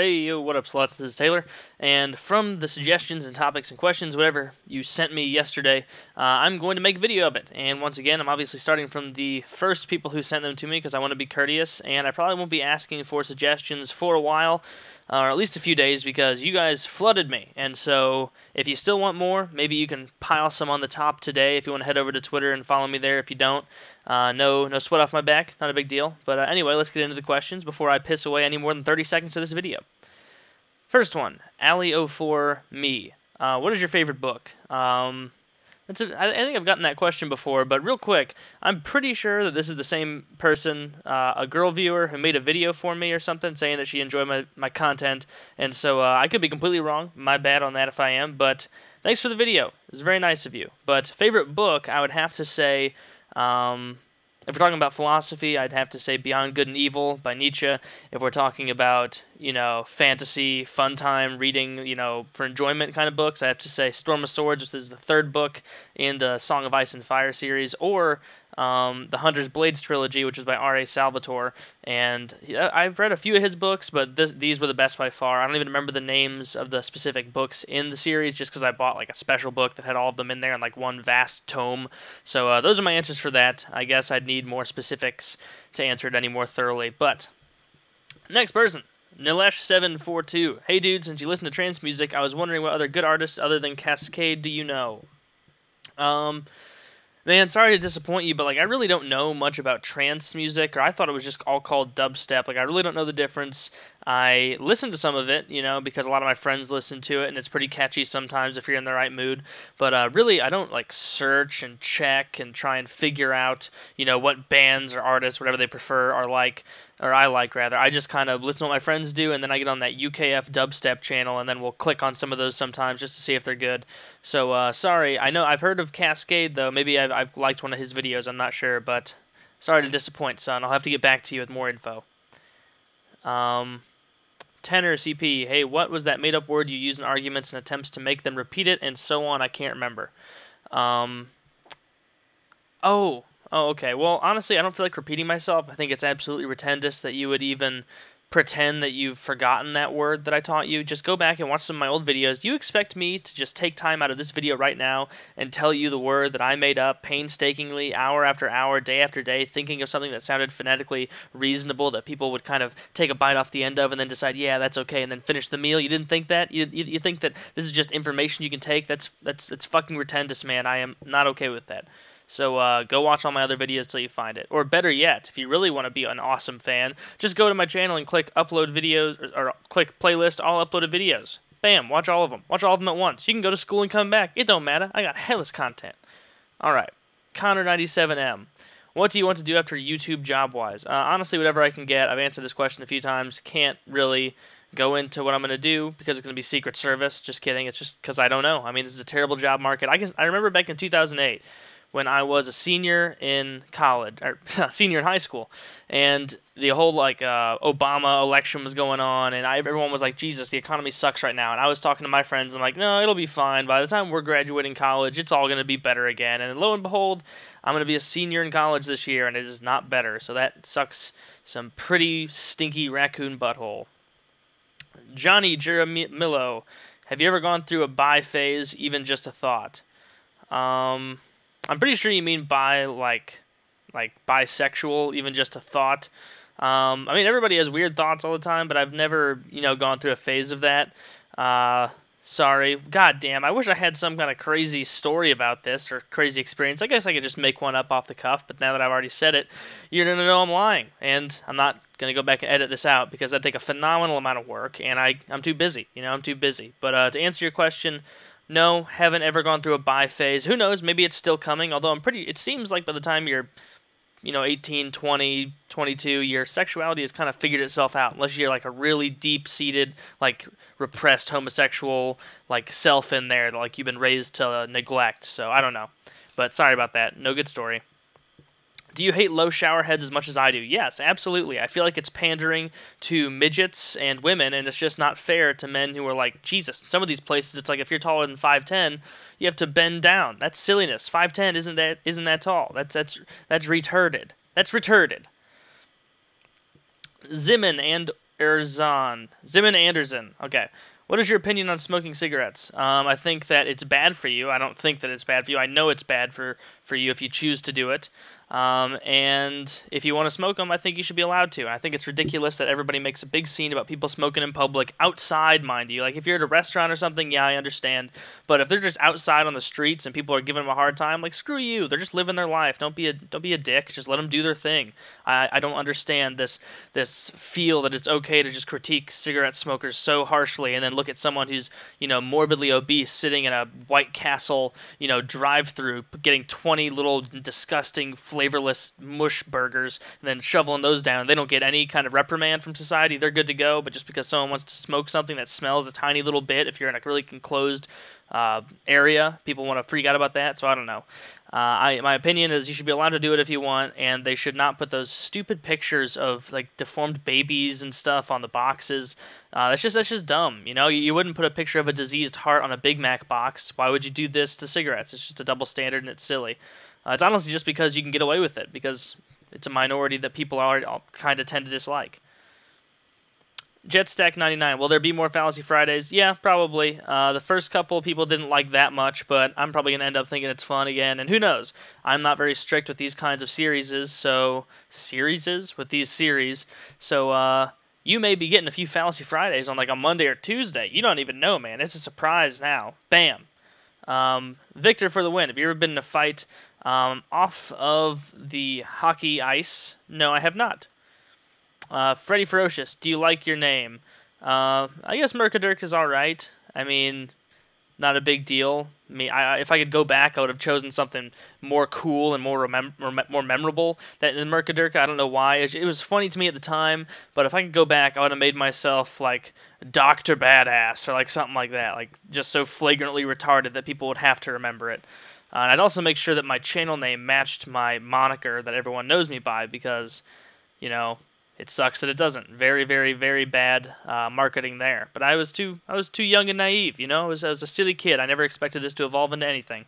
Hey, yo, what up, sluts? This is Taylor, and from the suggestions and topics and questions, whatever you sent me yesterday, I'm going to make a video of it. And once again, I'm obviously starting from the first people who sent them to me because I want to be courteous, and I probably won't be asking for suggestions for a while, or at least a few days, because you guys flooded me. And so, if you still want more, maybe you can pile some on the top today if you want to head over to Twitter and follow me there. If you don't, no sweat off my back, not a big deal. But anyway, let's get into the questions before I piss away any more than 30 seconds of this video. First one, Allie04 Me. What is your favorite book? I think I've gotten that question before, but real quick, I'm pretty sure that this is the same person, a girl viewer who made a video for me or something saying that she enjoyed my content, and so I could be completely wrong. My bad on that if I am, but thanks for the video. It was very nice of you. But favorite book, I would have to say, if we're talking about philosophy, I'd have to say Beyond Good and Evil by Nietzsche. If we're talking about, fantasy, fun time reading, for enjoyment kind of books, I have to say Storm of Swords, which is the third book in the Song of Ice and Fire series, or the Hunter's Blades trilogy, which is by R.A. Salvatore. And I've read a few of his books, but these were the best by far. I don't even remember the names of the specific books in the series, just because I bought like a special book that had all of them in there in like one vast tome. So those are my answers for that. I guess I'd need more specifics to answer it any more thoroughly. But next person, Nilesh742. Hey dude, since you listen to trance music, I was wondering what other good artists other than Cascade do you know? Man, sorry to disappoint you, but I really don't know much about trance music, or I thought it was just all called dubstep. I really don't know the difference. I listen to some of it, because a lot of my friends listen to it, and it's pretty catchy sometimes if you're in the right mood. But really, I don't search and check and try and figure out, what bands or artists, whatever they prefer, are like. Or I like, rather. I just kind of listen to what my friends do, and then I get on that UKF dubstep channel, and then we'll click on some of those sometimes just to see if they're good. So, sorry. I know I've heard of Cascade, though. Maybe I've liked one of his videos. I'm not sure, but sorry to disappoint, son. I'll have to get back to you with more info. Tenor CP. Hey, what was that made-up word you use in arguments and attempts to make them repeat it, and so on? I can't remember. Oh, okay. Well, honestly, I don't feel like repeating myself. I think it's absolutely retendous that you would even pretend that you've forgotten that word that I taught you. Just go back and watch some of my old videos. Do you expect me to just take time out of this video right now and tell you the word that I made up painstakingly, hour after hour, day after day, thinking of something that sounded phonetically reasonable that people would kind of take a bite off the end of and then decide, yeah, that's okay, and then finish the meal? You didn't think that? You think that this is just information you can take? That's fucking retendous, man. I am not okay with that. So go watch all my other videos till you find it. Or better yet, if you really want to be an awesome fan, just go to my channel and click upload videos, or click playlist all uploaded videos. Bam, watch all of them. Watch all of them at once. You can go to school and come back. It don't matter. I got hellish content. Alright, Connor97M. What do you want to do after YouTube job-wise? Honestly, whatever I can get. I've answered this question a few times. Can't really go into what I'm going to do because it's going to be Secret Service. Just kidding. It's just because I don't know. I mean, this is a terrible job market. I remember back in 2008, when I was a senior in college, or senior in high school, and the whole Obama election was going on, and everyone was like, Jesus, the economy sucks right now. And I was talking to my friends, I'm like, no, it'll be fine. By the time we're graduating college, it's all going to be better again. And lo and behold, I'm going to be a senior in college this year, and it is not better. So that sucks some pretty stinky raccoon butthole. Johnny Jeremillo, have you ever gone through a bi phase, even just a thought? I'm pretty sure you mean bi, like bisexual, even just a thought. I mean, everybody has weird thoughts all the time, but I've never, gone through a phase of that. Sorry. God damn, I wish I had some kind of crazy story about this, or crazy experience. I guess I could just make one up off the cuff, but now that I've already said it, you're going to know I'm lying. And I'm not going to go back and edit this out, because that'd take a phenomenal amount of work, and I'm too busy. I'm too busy. But to answer your question, no, haven't ever gone through a bi phase. Who knows? Maybe it's still coming, although it seems like by the time you're, 18, 20, 22, your sexuality has kind of figured itself out, unless you're a really deep-seated, repressed homosexual, self in there that, you've been raised to neglect. So, I don't know. But sorry about that. No good story. Do you hate low shower heads as much as I do? Yes, absolutely. I feel like it's pandering to midgets and women, and it's just not fair to men who are like, Jesus, in some of these places, it's like if you're taller than 5'10", you have to bend down. That's silliness. 5'10" isn't that tall. That's retarded. That's retarded. Zimin and Zimmon Anderson. Okay. What is your opinion on smoking cigarettes? I think that it's bad for you. I don't think that it's bad for you. I know it's bad for you if you choose to do it. And if you want to smoke them, I think you should be allowed to. I think it's ridiculous that everybody makes a big scene about people smoking in public, outside, mind you. Like, if you're at a restaurant or something, yeah, I understand. But if they're just outside on the streets and people are giving them a hard time, like, screw you. They're just living their life. Don't be a dick. Just let them do their thing. I don't understand this feel that it's okay to just critique cigarette smokers so harshly and then look at someone who's, morbidly obese sitting in a White Castle, drive-through, getting 20 little disgusting flavorless mush burgers and then shoveling those down. They don't get any kind of reprimand from society. They're good to go, but just because someone wants to smoke something that smells a tiny little bit, if you're in a really enclosed area, people want to freak out about that. So I don't know. My opinion is you should be allowed to do it if you want, and they should not put those stupid pictures of like deformed babies and stuff on the boxes. That's just dumb. You wouldn't put a picture of a diseased heart on a Big Mac box. Why would you do this to cigarettes? It's just a double standard, and it's silly. It's honestly just because you can get away with it, because it's a minority that people all kind of tend to dislike. Jetstack99, will there be more Fallacy Fridays? Yeah, probably. The first couple people didn't like that much, but I'm probably going to end up thinking it's fun again, and who knows? I'm not very strict with these kinds of series, so you may be getting a few Fallacy Fridays on like a Monday or Tuesday. You don't even know, man. It's a surprise now. Bam. Victor for the win. Have you ever been in a fight off of the hockey ice? No, I have not. Freddy Ferocious, do you like your name? I guess Mercadirk is alright. I mean, not a big deal. If I could go back, I would have chosen something more cool and more memorable than Mercadirk. I don't know why. It was funny to me at the time, but if I could go back, I would have made myself like Dr. Badass or like something like that, like just so flagrantly retarded that people would have to remember it. And I'd also make sure that my channel name matched my moniker that everyone knows me by, because, it sucks that it doesn't. Very, very, very bad marketing there. But I was too young and naive, I was a silly kid. I never expected this to evolve into anything.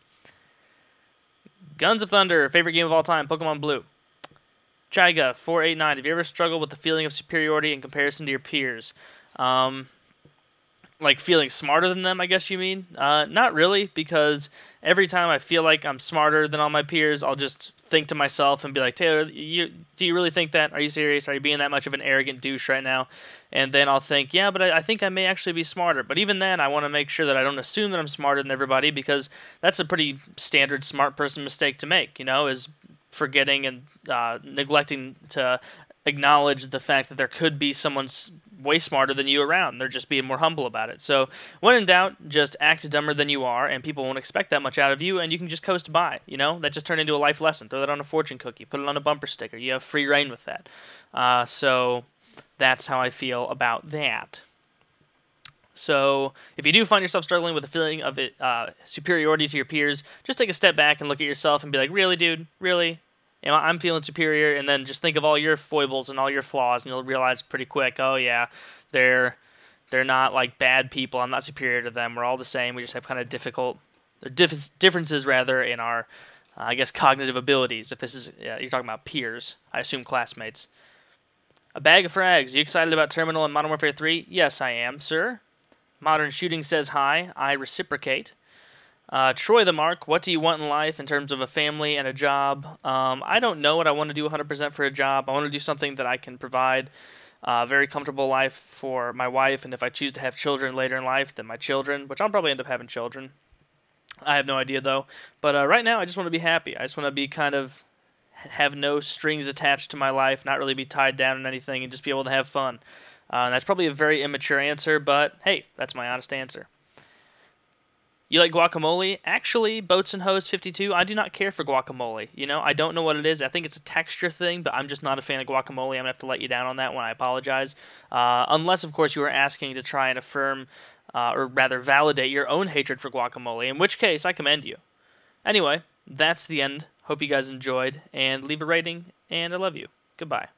Guns of Thunder, favorite game of all time, Pokemon Blue. Chaiga 489, have you ever struggled with the feeling of superiority in comparison to your peers? Like feeling smarter than them, I guess you mean? Not really, because every time I feel like I'm smarter than all my peers, I'll just think to myself and be like, Taylor, do you really think that? Are you serious? Are you being that much of an arrogant douche right now? And then I'll think, yeah, but I think I may actually be smarter. But even then, I want to make sure that I don't assume that I'm smarter than everybody, because that's a pretty standard smart person mistake to make, is forgetting and neglecting to acknowledge the fact that there could be someone way smarter than you around. They're just being more humble about it. So when in doubt, just act dumber than you are, and people won't expect that much out of you, and you can just coast by. That just turned into a life lesson. Throw that on a fortune cookie. Put it on a bumper sticker. You have free reign with that. So that's how I feel about that. So if you do find yourself struggling with a feeling of superiority to your peers, just take a step back and look at yourself and be like, really, dude? Really? I'm feeling superior, and then just think of all your foibles and all your flaws, and you'll realize pretty quick, oh yeah, they're not like bad people. I'm not superior to them. We're all the same. We just have kind of differences rather in our, I guess, cognitive abilities. If this is you're talking about peers, I assume classmates. A bag of frags. You excited about Terminal and Modern Warfare 3? Yes, I am, sir. Modern Shooting says hi. I reciprocate. Troy the Mark, what do you want in life in terms of a family and a job? I don't know what I want to do 100% for a job. I want to do something that I can provide a very comfortable life for my wife, and if I choose to have children later in life, then my children, which I'll probably end up having children. I have no idea, though. But right now, I just want to be happy. I just want to be have no strings attached to my life, not really be tied down in anything, and just be able to have fun. That's probably a very immature answer, but hey, that's my honest answer. You like guacamole? Actually, Boats and Hose 52, I do not care for guacamole. I don't know what it is. I think it's a texture thing, but I'm just not a fan of guacamole. I'm going to have to let you down on that one. I apologize. Unless, of course, you were asking to try and affirm, or rather validate your own hatred for guacamole, in which case I commend you. Anyway, that's the end. Hope you guys enjoyed, and leave a rating, and I love you. Goodbye.